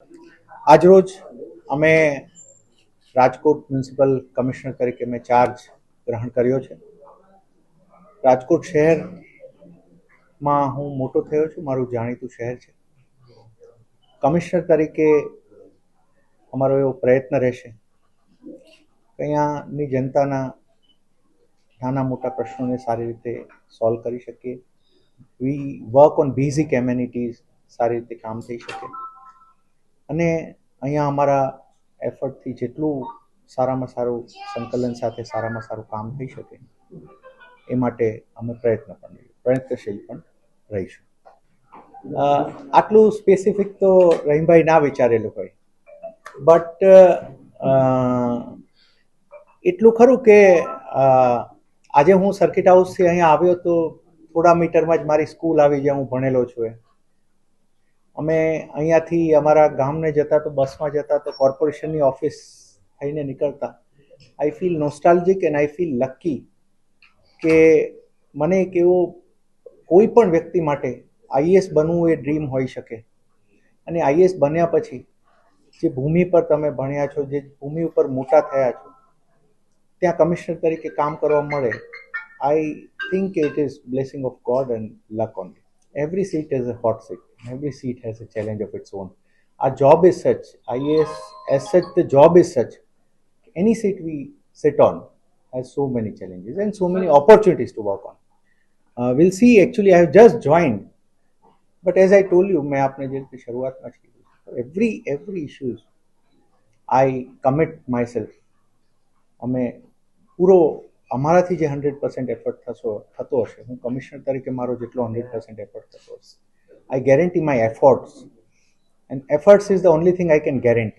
આજરોજ અમે Rajkot municipal commissioner તરીકે મેં ચાર્જ ગ્રહણ કર્યો છે. રાજકોટ શહેરમાં હું મોટો થયો છું, મારું જાણીતું શહેર છે. કમિશનર તરીકે અમારો એવો પ્રયત્ન રહેશે કે અહીંયાની જનતાના નાના મોટા પ્રશ્નોને સારી રીતે સોલ્વ કરી શકીએ. વી વર્ક ઓન બેઝિક એમ્યુનિટીઝ, સારી રીતે કામ થઈ શકે અને અહીંયા અમારા એફર્ટથી જેટલું સારામાં સારું સંકલન સાથે સારામાં સારું કામ થઈ શકે એ માટે અમે પ્રયત્નશીલ પણ રહીશું. આટલું સ્પેસિફિક તો રહીમભાઈ ના વિચારેલું હોય, બટ એટલું ખરું કે આજે હું સર્કિટ હાઉસથી અહીંયા આવ્યો તો થોડા મીટરમાં જ મારી સ્કૂલ આવી જ્યાં હું ભણેલો છું. અમે અહીંયાથી અમારા ગામને જતા તો બસમાં જતા તો કોર્પોરેશનની ઓફિસ થઈને નીકળતા. I feel nostalgic and I feel lucky કે મને એક એવો કોઈ પણ વ્યક્તિ માટે આઈએએસ બનવું એ ડ્રીમ હોઈ શકે અને આઈએએસ બન્યા પછી જે ભૂમિ પર તમે ભણ્યા છો, જે ભૂમિ ઉપર મોટા થયા છો, ત્યાં કમિશનર તરીકે કામ કરવા મળે. I think it is blessing of God and luck only. Every seat is a hot seat. Every seat has a challenge of its own. Our job is such, IAS as such, the job is such. Any seat we sit on has so many challenges and so many opportunities to work on. We'll see. Actually, I have just joined, but as I told you, मैं आपने जैसे शुरुआत में की, every issues I commit myself. અમે પૂરો અમારાથી જે 100% એફર્ટ થતો હશે, હું કમિશનર તરીકે મારો જેટલો 100% એફર્ટ થતો હશે, આઈ guarantee my efforts, and efforts is the only thing I can guarantee.